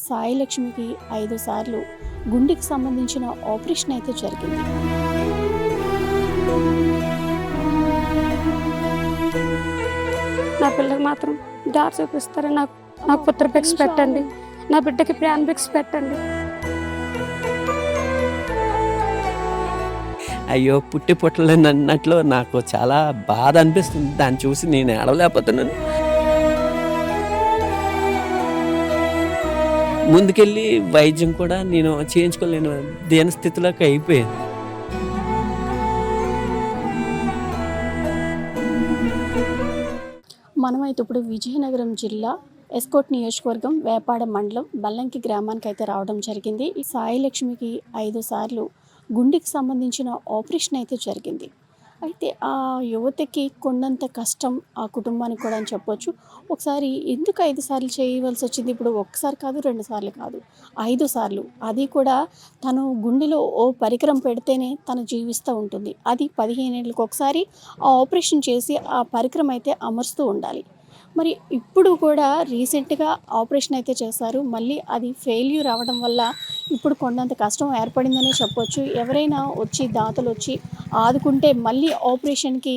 సాయి లక్ష్మికి 5 సార్లు గుండెకి సంబంధించిన ఆపరేషన్ అయితే జరిగింది. నా పిల్లకి మాత్రం దారి చూపిస్తారు. నాకు పుత్ర భిక్ష పెట్టండి, నా బిడ్డకి ప్రాణ భిక్ష పెట్టండి. అయ్యో పుట్టి పుట్టలేని అన్నట్లు నాకు చాలా బాధ అనిపిస్తుంది. దాన్ని చూసి నేను ఏడవలేకపోతున్నాను. ముందుకెళ్ళి వైద్యం కూడా నేను చేయించుకోలేను దేని స్థితిలోకి అయిపోయింది. మనమైతే ఇప్పుడు విజయనగరం జిల్లా ఎస్కోట్ నియోజకవర్గం వేపాడ మండలం బల్లంకి గ్రామానికి అయితే రావడం జరిగింది. ఈ సాయి లక్ష్మికి 5 సార్లు గుండెకి సంబంధించిన ఆపరేషన్ అయితే జరిగింది. అయితే ఆ యువతకి కొండంత కష్టం ఆ కుటుంబానికి కూడా అని చెప్పొచ్చు. ఒకసారి ఎందుకు 5 సార్లు చేయవలసి వచ్చింది? ఇప్పుడు ఒక్కసారి కాదు, 2 సార్లు కాదు, 5 సార్లు. అది కూడా తను గుండెలో ఓ పరికరం పెడితేనే తను జీవిస్తూ ఉంటుంది. అది 15 ఏళ్ళకి ఒకసారి ఆ ఆపరేషన్ చేసి ఆ పరికరం అయితే అమరుస్తూ ఉండాలి. మరి ఇప్పుడు కూడా రీసెంట్గా ఆపరేషన్ అయితే చేశారు. మళ్ళీ అది ఫెయిల్యూర్ అవ్వడం వల్ల ఇప్పుడు కొండంత కష్టం ఏర్పడిందనే చెప్పొచ్చు. ఎవరైనా వచ్చి దాతలు వచ్చి ఆదుకుంటే మళ్ళీ ఆపరేషన్కి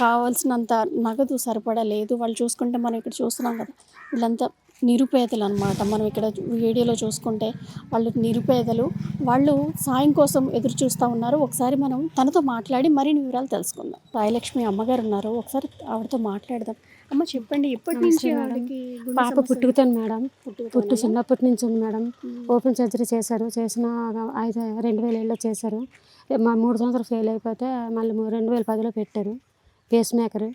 కావాల్సినంత నగదు సరిపడా లేదు. వాళ్ళు చూసుకుంటే మనం ఇక్కడ చూస్తున్నాం కదా, వీళ్ళంతా నిరుపేదలు అనమాట. మనం ఇక్కడ వీడియోలో చూసుకుంటే వాళ్ళు నిరుపేదలు, వాళ్ళు సాయం కోసం ఎదురు చూస్తూ ఉన్నారు. ఒకసారి మనం తనతో మాట్లాడి మరిన్ని వివరాలు తెలుసుకుందాం. సాయిలక్ష్మి అమ్మగారు ఉన్నారు, ఒకసారి ఆవిడతో మాట్లాడదాం. అమ్మ చెప్పండి, ఎప్పటి నుంచి ఆవిడకి పాప పుట్టుకుతాను మేడం, చిన్నప్పటి నుంచి ఉంది మేడం. ఓపెన్ సర్జరీ చేసిన 2007లో చేశారు. మా 3 సంవత్సరాలు ఫెయిల్ అయిపోతే మళ్ళీ 2010లో పెట్టారు పేస్ మేకర్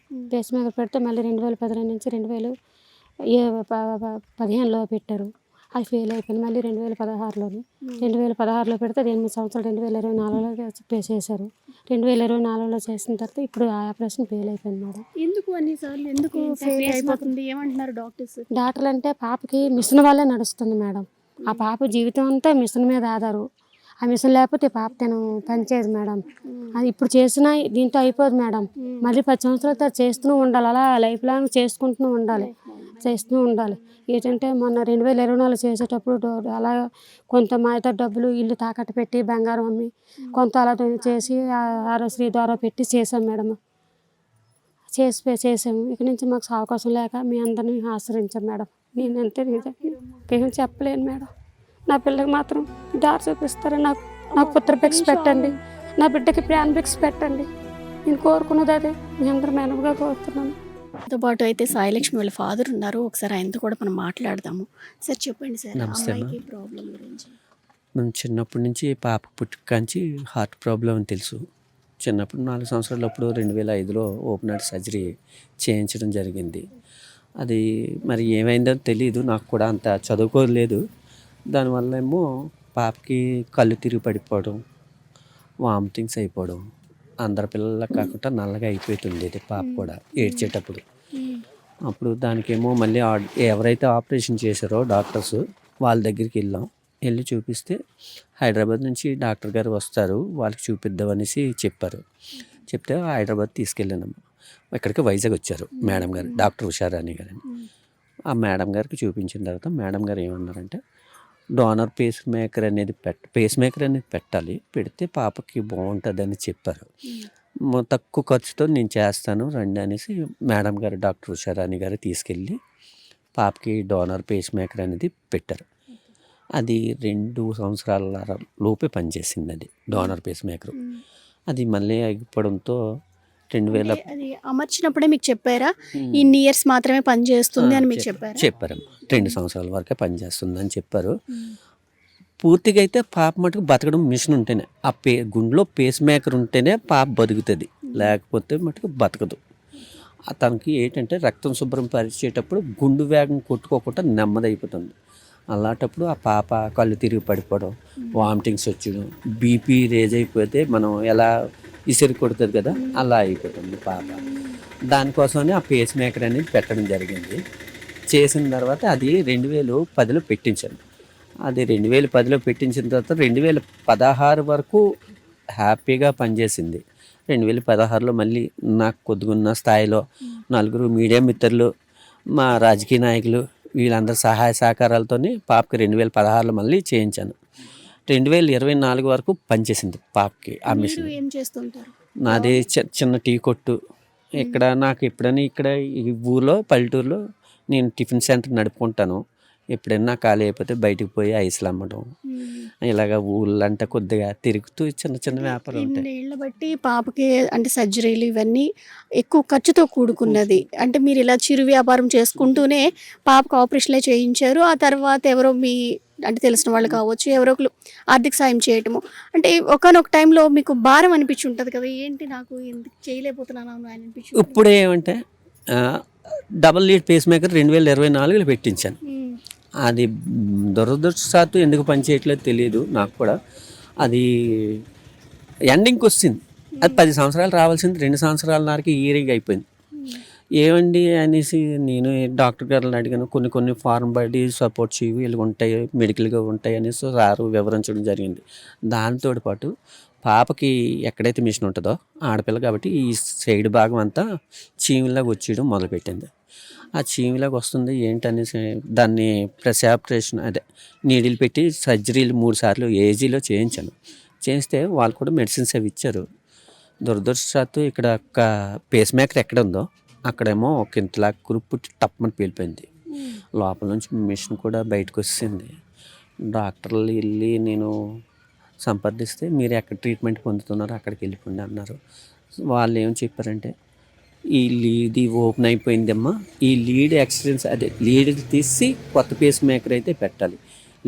పెడితే మళ్ళీ 2010 నుంచి 2015లో పెట్టారు. అది ఫెయిల్ అయిపోయింది. మళ్ళీ 2016లో పెడితే 8 సంవత్సరాలు 2024లో చేశారు. 2024లో చేసిన తర్వాత ఇప్పుడు ఆ ఆపరేషన్ ఫెయిల్ అయిపోయింది మేడం. ఎందుకు ఫెయిల్ అయిపోతుంది ఏమంటున్నారు డాక్టర్లు? అంటే పాపకి మిషన్ వల్లే నడుస్తుంది మేడం. ఆ పాప జీవితం అంతా మిషన్ మీద ఆధారు. ఆ మిషన్ లేకపోతే పాప తను పనిచేయదు మేడం. అది ఇప్పుడు చేసినా దీంతో అయిపోదు మేడం. మళ్ళీ 10 సంవత్సరాలతో చేస్తూ ఉండాలి. అలా లైఫ్ లాంగ్ చేస్తూ ఉండాలి. ఏంటంటే మొన్న 2024 చేసేటప్పుడు అలా కొంత మా ఇతర డబ్బులు ఇల్లు తాకట్టు పెట్టి బంగారం అమ్మి కొంత అలా చేసి ఆరోశ్రీ ద్వారా పెట్టి చేసాం మేడం. చేసాము. ఇక నుంచి మాకు అవకాశం లేక మీ అందరినీ ఆశ్రయించాం మేడం. నేనంతే ఏం చెప్పలేను మేడం. నా పిల్లకి మాత్రం దారి చూపిస్తారు. నాకు పుత్ర భిక్ష పెట్టండి, నా బిడ్డకి ప్రాణ భిక్ష పెట్టండి. నేను కోరుకున్నది అదే. మీ అందరూ మేనగా కోరుతున్నాను. తో పాటు అయితే సాయిలక్ష్మి వాళ్ళ ఫాదర్ ఉన్నారు. ఒకసారి ఆయనతో కూడా మనం మాట్లాడదాము. సార్ చెప్పండి సార్, అమ్మాయికి ప్రాబ్లం గురించి. మేము చిన్నప్పటి నుంచి పాప పుట్టుకాంచి హార్ట్ ప్రాబ్లం అని తెలుసు. చిన్నప్పుడు 4 సంవత్సరాలప్పుడు 2005లో ఓపెన్ హార్ట్ సర్జరీ చేయించడం జరిగింది. అది మరి ఏమైందో తెలియదు, నాకు కూడా అంత చదువుకోలేదు. దానివల్ల ఏమో పాపకి కళ్ళు తిరిగి పడిపోవడం, వామిటింగ్స్ అయిపోవడం, అందరి పిల్లలకు కాకుండా నల్లగా అయిపోతుండేది పాప కూడా ఏడ్చేటప్పుడు. అప్పుడు దానికేమో మళ్ళీ ఎవరైతే ఆపరేషన్ చేశారో డాక్టర్స్ వాళ్ళ దగ్గరికి వెళ్ళి చూపిస్తే హైదరాబాద్ నుంచి డాక్టర్ గారు వస్తారు, వాళ్ళకి చూపిద్దామనేసి చెప్పారు. చెప్తే హైదరాబాద్ తీసుకెళ్ళాను. ఇక్కడికి వైజాగ్ వచ్చారు మేడం గారు, డాక్టర్ ఉషారాణి గారు. ఆ మేడం గారికి చూపించిన తర్వాత మేడం గారు ఏమన్నారంటే డోనర్ పేస్ మేకర్ అనేది పెట్టాలి, పెడితే పాపకి బాగుంటుందని చెప్పారు. తక్కువ ఖర్చుతో నేను చేస్తాను రండి అనేసి మేడం గారు, డాక్టర్ ఉషారాణి గారు తీసుకెళ్ళి పాపకి డోనర్ పేస్ మేకర్ అనేది పెట్టారు. అది 2 సంవత్సరాల లోపే పనిచేసింది. అది డోనర్ పేస్ మేకర్. అది మళ్ళీ అయిపోవడంతో 2000 అది అమర్చినప్పుడే మీకు చెప్పారా ఇన్ని ఇయర్స్ మాత్రమే పనిచేస్తుంది అని మీకు చెప్పారు. 2 సంవత్సరాల వరకే పనిచేస్తుంది అని చెప్పారు. పూర్తిగా అయితే పాప మటుకు బతకడం మిషన్ ఉంటేనే, ఆ గుండెలో పేస్ మేకర్ ఉంటేనే పాప బతుకుతుంది, లేకపోతే మటుకు బతకదు. తనకి ఏంటంటే రక్తం శుభ్రం పరిచేటప్పుడు గుండు వేగం కొట్టుకోకుండా నెమ్మదైపోతుంది. అలాంటప్పుడు ఆ పాప కళ్ళు తిరిగి పడిపోవడం, వామిటింగ్స్ వచ్చడం, బీపీ రేజ్ అయిపోతే మనం ఎలా ఇసిరి కొడుతుంది కదా, అలా అయిపోతుంది పాప. దానికోసమని ఆ పేస్ మేకర్ అనేది పెట్టడం జరిగింది. చేసిన తర్వాత అది 2010లో పెట్టించాను. అది 2010లో పెట్టించిన తర్వాత 2016 వరకు హ్యాపీగా పనిచేసింది. 2016లో మళ్ళీ నాకు కొద్దిగున్న స్థాయిలో 4 మీడియా మిత్రులు, మా రాజకీయ నాయకులు వీళ్ళందరి సహాయ సహకారాలతోని పాపకి 2016లో మళ్ళీ చేయించాను. 2024 వరకు పనిచేసింది పాపకి ఆ మిషన్. మీరు ఏం చేస్తుంటారు? నాది చిన్న టీ కొట్టు. ఇక్కడ నాకు ఎప్పుడైనా ఇక్కడ ఈ ఊర్లో పల్లెటూరులో నేను టిఫిన్ సెంటర్ నడుపుకుంటాను. ఎప్పుడైనా ఖాళీ అయిపోతే బయటికి పోయి ఐస్లు అమ్మడం, ఇలాగ ఊళ్ళంటే కొద్దిగా తిరుగుతూ చిన్న చిన్న వ్యాపారం ఉంటాయి. ఇన్నేళ్ల బట్టి పాపకి అంటే సర్జరీలు ఇవన్నీ ఎక్కువ ఖర్చుతో కూడుకున్నది. అంటే మీరు ఇలా చిరు వ్యాపారం చేసుకుంటూనే పాపకు ఆపరేషన్లే చేయించారు. ఆ తర్వాత ఎవరో మీ అంటే తెలిసిన వాళ్ళు కావచ్చు, ఎవరో ఒకరు ఆర్థిక సాయం చేయటము, అంటే ఒకానొక టైంలో మీకు భారం అనిపించి ఉంటుంది కదా, ఏంటి నాకు ఎందుకు చేయలేకపోతున్నాను అని అనిపించి. ఇప్పుడు ఏమంటే డబల్ లీడ్ పేస్ మేకర్ 2024లో పెట్టించాను. అది దురదృష్టవశాత్తు ఎందుకు పనిచేయట్లేదు తెలియదు నాకు కూడా. అది ఎండింగ్కి వచ్చింది. అది 10 సంవత్సరాలు రావాల్సింది 2 సంవత్సరాలన్నరకి ఈరింగ్ అయిపోయింది. ఏమండి అనేసి నేను డాక్టర్ గారిని అడిగాను. కొన్ని ఫార్మ్ బాడీ సపోర్ట్స్ ఇవి ఉంటాయి, మెడికల్గా ఉంటాయి అనేసి సారు వివరించడం జరిగింది. దాంతో పాటు పాపకి ఎక్కడైతే మిషన్ ఉంటుందో ఆడపిల్ల కాబట్టి ఈ సైడ్ భాగం అంతా చీమిలాగా వచ్చేయడం మొదలుపెట్టింది. ఆ చీమిలాగా వస్తుంది ఏంటనేసి దాన్ని ఆపరేషన్ అదే నీడిల్ పెట్టి సర్జరీలు 3 సార్లు ఏజీలో చేయించాను. చేస్తే వాళ్ళు కూడా మెడిసిన్స్ అవి ఇచ్చారు. దురదృష్టవశాత్తు ఇక్కడ ఒక పేస్ మేకర్ ఎక్కడ ఉందో అక్కడేమో ఒక ఇంతలా కురుపు పుట్టి టప్మని పేలిపోయింది. లోపల నుంచి మిషన్ కూడా బయటకు వచ్చింది. డాక్టర్లు వెళ్ళి నేను సంప్రదిస్తే మీరు ఎక్కడ ట్రీట్మెంట్ పొందుతున్నారో అక్కడికి వెళ్ళిపోండి అన్నారు. వాళ్ళు ఏం చెప్పారంటే ఈ లీడ్ ఓపెన్ అయిపోయిందమ్మా, ఈ లీడ్ ఎక్స్టెన్స్ అదే లీడ్ తీసి కొత్త పేస్ మేకర్ అయితే పెట్టాలి,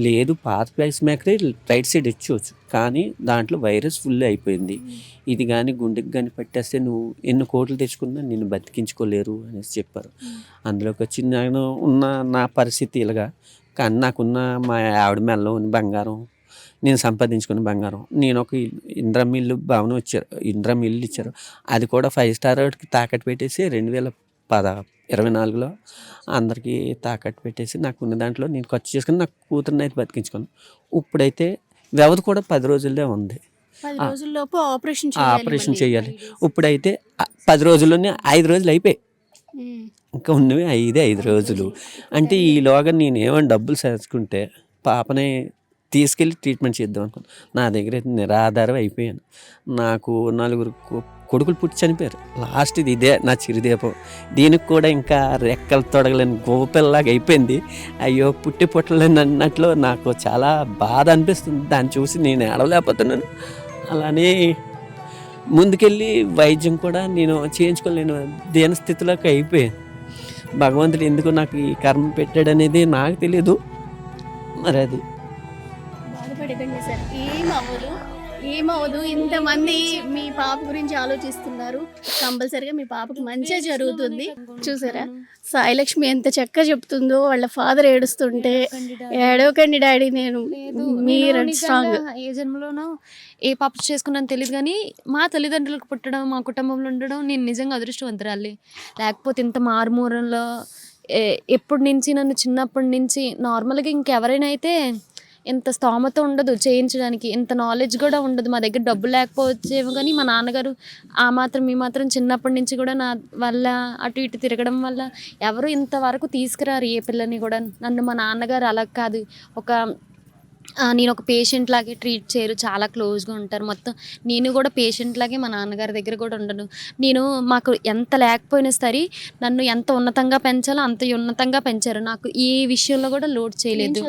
లేదు పాత పేస్ మేకరే రైట్ సైడ్ ఇచ్చుకోవచ్చు, కానీ దాంట్లో వైరస్ ఫుల్ అయిపోయింది, ఇది కానీ గుండెకి కానీ పట్టేస్తే నువ్వు ఎన్ని కోట్లు తెచ్చుకున్నా నిన్ను బతికించుకోలేరు అనేసి చెప్పారు. అందులోకి వచ్చి నేను ఉన్న నా పరిస్థితి ఇలాగా, కానీ నాకున్న మా ఆవిడ మెల్లో ఉన్న బంగారం, నేను సంపాదించుకున్న బంగారం, నేను ఒక ఇంద్రం ఇల్లు భవనం ఇచ్చారు, అది కూడా 5 స్టార్ తాకట్టు పెట్టేసి 2024లో అందరికీ తాకట్టు పెట్టేసి నాకున్న దాంట్లో నేను ఖర్చు చేసుకుని నాకు కూతురుని అయితే బతికించుకున్నాను. ఇప్పుడైతే వ్యవధి కూడా 10 రోజుల్లో ఉంది. 10 రోజుల్లోపు ఆపరేషన్ చేయాలి. ఇప్పుడైతే 10 రోజుల్లోనే 5 రోజులు అయిపోయాయి, ఇంకా ఉన్నవి 5 రోజులు. అంటే ఈలోగా నేను ఏమైనా డబ్బులు చేసుకుంటే పాపనే తీసుకెళ్ళి ట్రీట్మెంట్ చేద్దాం అనుకున్నాను. నా దగ్గర అయితే నిరాధారం అయిపోయాను. నాకు 4 కొడుకులు పుట్టి చనిపోయారు. లాస్ట్ ఇదే నా చిరుదీపం. దీనికి కూడా ఇంకా రెక్కలు తొడగలేని గోపిల్లలాగా అయిపోయింది. అయ్యో పుట్టి పుట్టలేని అన్నట్లు నాకు చాలా బాధ అనిపిస్తుంది. దాన్ని చూసి నేను ఏడవలేకపోతున్నాను. అలానే ముందుకెళ్ళి వైద్యం కూడా నేను చేయించుకోలేను దేని స్థితిలోకి అయిపోయాను. భగవంతుడు ఎందుకు నాకు ఈ కర్మ పెట్టాడనేది నాకు తెలియదు. మరి అది బాధపడకండి సార్, ఏమవ్వదు. ఇంతమంది మీ పాప గురించి ఆలోచిస్తున్నారు, కంపల్సరిగా మీ పాపకు మంచిగా జరుగుతుంది. చూసారా సాయిలక్ష్మి ఎంత చక్కగా చెప్తుందో, వాళ్ళ ఫాదర్ ఏడుస్తుంటే ఏడవకండి డాడీ, నేను మీరు స్ట్రాంగ్. ఏ జన్మలోనో ఏ పాప చేసుకున్నాను తెలియదు, కానీ మా తల్లిదండ్రులకు పుట్టడం, మా కుటుంబంలో ఉండడం నేను నిజంగా అదృష్టవంతురాలి. లేకపోతే ఇంత మారుమూరంలో ఎప్పటి నుంచి నన్ను చిన్నప్పటి నుంచి నార్మల్గా ఇంకెవరైనా అయితే ఇంత స్తోమత ఉండదు చేయించడానికి, ఇంత నాలెడ్జ్ కూడా ఉండదు. మా దగ్గర డబ్బు లేకపోవచ్చేమో, కానీ మా నాన్నగారు ఆ మాత్రం ఈ మాత్రం చిన్నప్పటి నుంచి కూడా నా వల్ల అటు ఇటు తిరగడం వల్ల ఎవరు ఇంతవరకు తీసుకురారు ఏ పిల్లని కూడా. నన్ను మా నాన్నగారు అలా కాదు, నేను ఒక పేషెంట్ లాగే ట్రీట్ చేయరు, చాలా క్లోజ్గా ఉంటారు. మొత్తం నేను కూడా పేషెంట్ లాగే మా నాన్నగారి దగ్గర కూడా ఉండను. మాకు ఎంత లేకపోయినా సరే నన్ను ఎంత ఉన్నతంగా పెంచాలో అంత ఉన్నతంగా పెంచారు. నాకు ఏ విషయంలో కూడా లోడ్ చేయలేదు.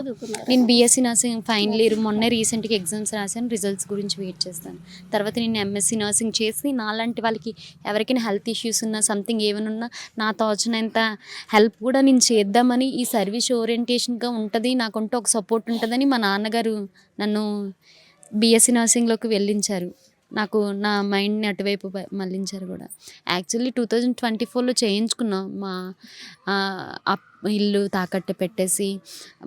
నేను బీఎస్సీ నర్సింగ్ ఫైనల్ ఇయర్, మొన్నే రీసెంట్గా ఎగ్జామ్స్ రాశాను, రిజల్ట్స్ గురించి వెయిట్ చేస్తాను. తర్వాత నేను ఎంఎస్సీ నర్సింగ్ చేసి నాలాంటి వాళ్ళకి ఎవరికైనా హెల్త్ ఇష్యూస్ ఉన్నా సంథింగ్ ఏమైనా ఉన్నా నా తోచినంత హెల్ప్ కూడా నేను చేద్దామని, ఈ సర్వీస్ ఓరియంటేషన్గా ఉంటుంది, నాకుంటూ ఒక సపోర్ట్ ఉంటుందని మా నాన్నగారు నన్ను బీఎస్సీ నర్సింగ్లోకి వెళ్ళించారు. నాకు నా మైండ్ని అటువైపు మళ్ళించారు కూడా. యాక్చువల్లీ 2024లో చేయించుకున్నాం. మా ఇల్లు తాకట్టు పెట్టేసి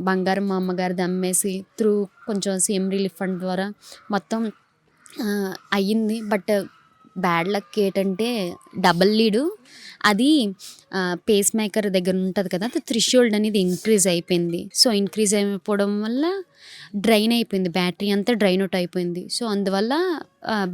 బంగారం మా అమ్మగారిది అమ్మేసి త్రూ కొంచెం సీఎం రిలీఫ్ ఫండ్ ద్వారా మొత్తం అయ్యింది. బట్ బ్యాడ్ లక్ ఏంటంటే డబల్ లీడు అది పేస్ మేకర్ దగ్గర ఉంటుంది కదా, అది థ్రెషోల్డ్ అనేది ఇంక్రీజ్ అయిపోయింది. సో ఇంక్రీజ్ అయిపోవడం వల్ల డ్రైన్ అయిపోయింది, బ్యాటరీ అంతా డ్రైన్ అవుట్ అయిపోయింది. సో అందువల్ల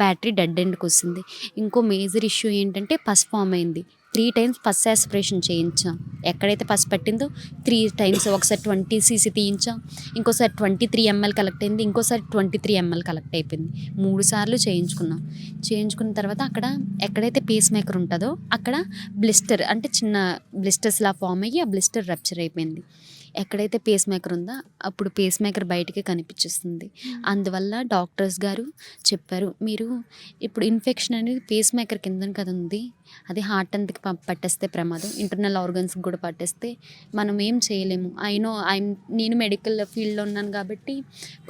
బ్యాటరీ డెడ్ ఎండ్కి వస్తుంది. ఇంకో మేజర్ ఇష్యూ ఏంటంటే పస్ ఫామ్ అయింది. 3 టైమ్స్ పస్ యాస్పిరేషన్ చేయించాం. ఎక్కడైతే పస్ పట్టిందో 3 టైమ్స్, ఒకసారి 20 cc తీయించాం, ఇంకోసారి 23 ml కలెక్ట్ అయింది, ఇంకోసారి 23 ml కలెక్ట్ అయిపోయింది. 3 సార్లు చేయించుకున్నాం. చేయించుకున్న తర్వాత అక్కడ ఎక్కడైతే పేస్ మేకర్ ఉంటుందో అక్కడ బ్లిస్టర్, అంటే చిన్న బ్లిస్టర్స్లా ఫామ్ అయ్యి ఆ బ్లిస్టర్ రప్చర్ అయిపోయింది. ఎక్కడైతే పేస్ మేకర్ ఉందో అప్పుడు పేస్ మేకర్ బయటికి కనిపించేస్తుంది. అందువల్ల డాక్టర్స్ గారు చెప్పారు, మీరు ఇప్పుడు ఇన్ఫెక్షన్ అనేది పేస్ మేకర్ కింద కదా ఉంది, అది హార్ట్ అంతకి పట్టేస్తే ప్రమాదం, ఇంటర్నల్ ఆర్గన్స్కి కూడా పట్టేస్తే మనం ఏం చేయలేము. నేను మెడికల్ ఫీల్డ్లో ఉన్నాను కాబట్టి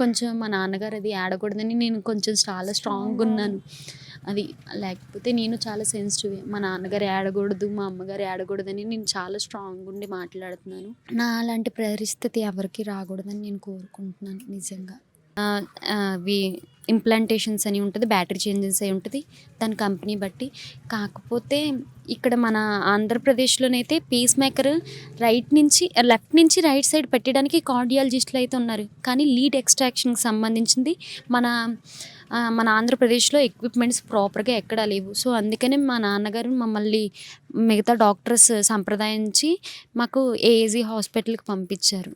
కొంచెం మా నాన్నగారు అది ఆడకూడదని నేను కొంచెం చాలా స్ట్రాంగ్గా ఉన్నాను. అది లేకపోతే నేను చాలా సెన్సిటివ్. మా నాన్నగారు ఏడకూడదు, మా అమ్మగారు ఏడకూడదని నేను చాలా స్ట్రాంగ్ ఉండి మాట్లాడుతున్నాను. నా అలాంటి పరిస్థితి ఎవరికి రాకూడదని నేను కోరుకుంటున్నాను నిజంగా. అవి ఇంప్లాంటేషన్స్ అని ఉంటుంది, బ్యాటరీ చేంజెస్ అయి ఉంటుంది, దాని కంపెనీ బట్టి. కాకపోతే ఇక్కడ మన ఆంధ్రప్రదేశ్లోనైతే పేస్ మేకర్ లెఫ్ట్ నుంచి రైట్ సైడ్ పెట్టడానికి కార్డియాలజిస్టులు అయితే ఉన్నారు, కానీ లీడ్ ఎక్స్ట్రాక్షన్కి సంబంధించింది మన ఆంధ్రప్రదేశ్లో ఎక్విప్మెంట్స్ ప్రాపర్గా ఎక్కడా లేవు. సో అందుకనే మా నాన్నగారు మమ్మల్ని మిగతా డాక్టర్స్ సంప్రదాయించి మాకు ఏఏజీ హాస్పిటల్కి పంపించారు.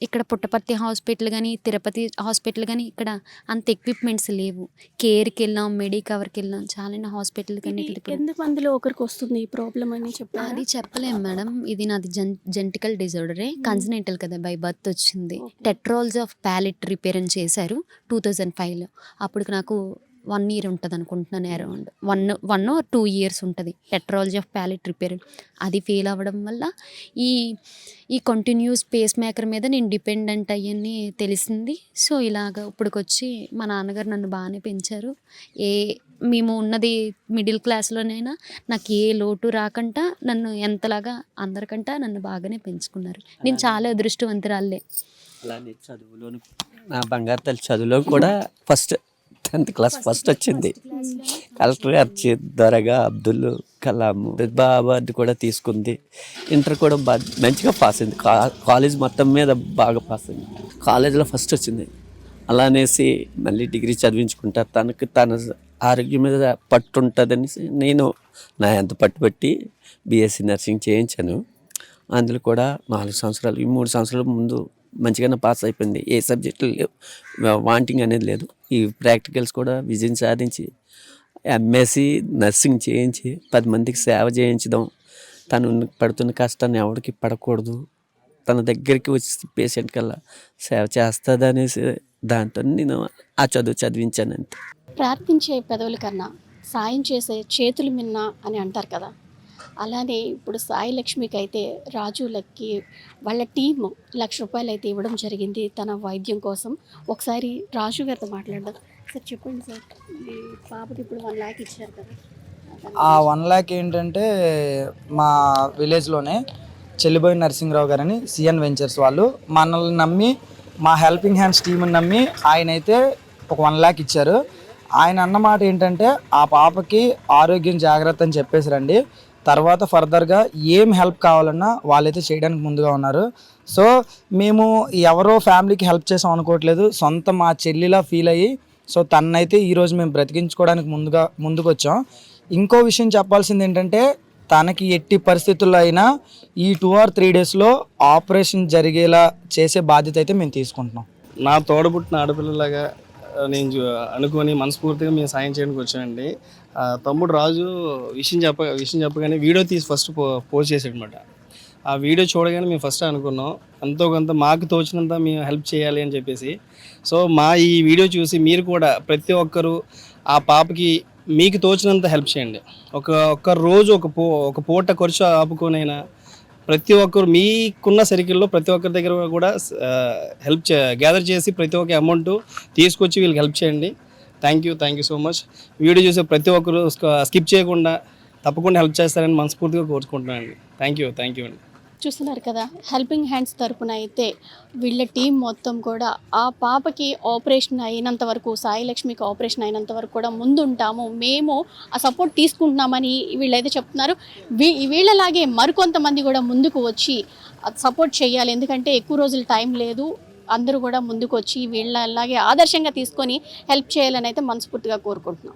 ఇక్కడ పుట్టపర్తి హాస్పిటల్ కానీ, తిరుపతి హాస్పిటల్ కానీ ఇక్కడ అంత ఎక్విప్మెంట్స్ లేవు. కేర్కి వెళ్ళాం, మెడికవర్కి వెళ్ళాం, చాలా హాస్పిటల్ కానీ. ఎంతమందిలో ఒకరికి వస్తుంది ఈ ప్రాబ్లం అని చెప్పారు? అది చెప్పలేము మేడం. ఇది నాది జెనెటికల్ డిజార్డరే, కన్జనైటల్ కదా, బై బర్త్ వచ్చింది. టెట్రాల్జీ ఆఫ్ ప్యాలెట్ రిపేర్ అని చేశారు 2005లో. అప్పుడు నాకు 1 year ఉంటుంది అనుకుంటున్నాను, అరౌండ్ 1 or 2 years ఉంటుంది టెట్రాలజీ ఆఫ్ ప్యాలెట్ రిపేర్. అది ఫెయిల్ అవ్వడం వల్ల ఈ కంటిన్యూస్ పేస్ మేకర్ మీద నేను డిపెండెంట్ అయ్యని తెలిసింది. సో ఇలాగ ఇప్పటికొచ్చి మా నాన్నగారు నన్ను బాగానే పెంచారు. మేము ఉన్నది మిడిల్ క్లాస్లోనైనా నాకు ఏ లోటు రాకుండా నన్ను ఎంతలాగా అందరికంటే నన్ను బాగానే పెంచుకున్నారు. నేను చాలా అదృష్టవంతురాలే. అలానే చదువులోను, నా బంగారు తల్లి చదువులో కూడా 10th class ఫస్ట్ వచ్చింది. కలెక్టర్ గారు దొరగా అబ్దుల్ కలాం అవార్డు కూడా తీసుకుంది. ఇంటర్ కూడా మంచిగా పాస్ అయింది. కాలేజ్ మొత్తం మీద బాగా పాస్ అయింది. కాలేజీలో ఫస్ట్ వచ్చింది. అలా అనేసి మళ్ళీ డిగ్రీ చదివించుకుంటా, తన ఆరోగ్యం మీద పట్టు ఉంటుందని నేను నా ఎంత పట్టుబట్టి బీఎస్సీ నర్సింగ్ చేయించాను. అందులో కూడా 4 సంవత్సరాలు, ఈ 3 సంవత్సరాల ముందు మంచిగానే పాస్ అయిపోయింది. ఏ సబ్జెక్టులు లేవు, వాంటింగ్ అనేది లేదు. ఈ ప్రాక్టికల్స్ కూడా విజయం సాధించి ఎంఎస్సి నర్సింగ్ చేయించి 10 మందికి సేవ చేయించడం. తను పడుతున్న కష్టాన్ని ఎవరికి పడకూడదు, తన దగ్గరికి వచ్చి పేషెంట్ కల్లా సేవ చేస్తుంది అనేసి దాంతో నేను ఆ చదువు చదివించానంతే. ప్రార్థించే పెదవుల కన్నా సాయం చేసే చేతులు మిన్న అని అంటారు కదా, అలానే ఇప్పుడు సాయి లక్ష్మికి అయితే రాజులకి వాళ్ళ టీం ₹1,00,000 అయితే ఇవ్వడం జరిగింది తన వైద్యం కోసం. ఒకసారి రాజు గారితో మాట్లాడదాం. సార్ చెప్పండి సార్, ఈ పాపకి ఇప్పుడు 1 lakh ఇచ్చారు కదా. ఆ 1 lakh ఏంటంటే మా విలేజ్లోనే చెల్లిబోయిన నరసింహరావు గారని సిఎన్ వెంచర్స్ వాళ్ళు మనల్ని నమ్మి, మా హెల్పింగ్ హ్యాండ్స్ టీంని నమ్మి ఆయన అయితే ఒక 1 lakh ఇచ్చారు. ఆయన అన్నమాట ఏంటంటే ఆ పాపకి ఆరోగ్యం జాగ్రత్త అని చెప్పేసి రండి, తర్వాత ఫర్దర్గా ఏం హెల్ప్ కావాలన్నా వాళ్ళైతే చేయడానికి ముందుగా ఉన్నారు. సో మేము ఎవరో ఫ్యామిలీకి హెల్ప్ చేసాం అనుకోవట్లేదు, సొంత మా చెల్లిలా ఫీల్ అయ్యి సో తనైతే ఈరోజు మేము బ్రతికించుకోవడానికి ముందుకు వచ్చాం. ఇంకో విషయం చెప్పాల్సింది ఏంటంటే తనకి ఎట్టి పరిస్థితుల్లో అయినా ఈ 2 or 3 daysలో ఆపరేషన్ జరిగేలా చేసే బాధ్యత అయితే మేము తీసుకుంటున్నాం. నా తోడబుట్టిన ఆడపిల్లలాగా నేను అనుకొని మనస్ఫూర్తిగా మేము సాయం చేయడానికి వచ్చానండి. తమ్ముడు రాజు విషయం చెప్పగానే వీడియో తీసి ఫస్ట్ పోస్ట్ చేసాడు అనమాట. ఆ వీడియో చూడగానే మేము ఫస్ట్ అనుకున్నాం ఎంతో కొంత మాకు తోచినంత మేము హెల్ప్ చేయాలి అని చెప్పేసి. సో మా ఈ వీడియో చూసి మీరు కూడా ప్రతి ఒక్కరూ ఆ పాపకి మీకు తోచినంత హెల్ప్ చేయండి. ఒక్క రోజు ఒక పూట ఖర్చు ఆపుకొనైనా ప్రతి ఒక్కరు మీకున్న సర్కిల్లో ప్రతి ఒక్కరి దగ్గర కూడా గ్యాదర్ చేసి ప్రతి ఒక్క అమౌంట్ తీసుకొచ్చి వీళ్ళకి హెల్ప్ చేయండి. Thank you so much. Video చూసే ప్రతి ఒక్కరు స్కిప్ చేయకుండా తప్పకుండా హెల్ప్ చేస్తారని మనస్ఫూర్తిగా కోరుకుంటున్నానండి. థ్యాంక్ యూ అండి. చూస్తున్నారు కదా, హెల్పింగ్ హ్యాండ్స్ తరపున అయితే వీళ్ళ టీం మొత్తం కూడా ఆ పాపకి ఆపరేషన్ అయినంత వరకు, సాయి లక్ష్మికి ఆపరేషన్ అయినంత వరకు కూడా ముందుంటాము, మేము ఆ సపోర్ట్ తీసుకుంటున్నామని వీళ్ళైతే చెప్తున్నారు. వీళ్ళలాగే మరికొంతమంది కూడా ముందుకు వచ్చి సపోర్ట్ చేయాలి, ఎందుకంటే ఎక్కువ రోజులు టైం లేదు. అందరూ కూడా ముందుకు వచ్చి వీళ్ళలాగే ఆదర్శంగా తీసుకొని హెల్ప్ చేయాలని అయితే మనస్ఫూర్తిగా కోరుకుంటున్నాం.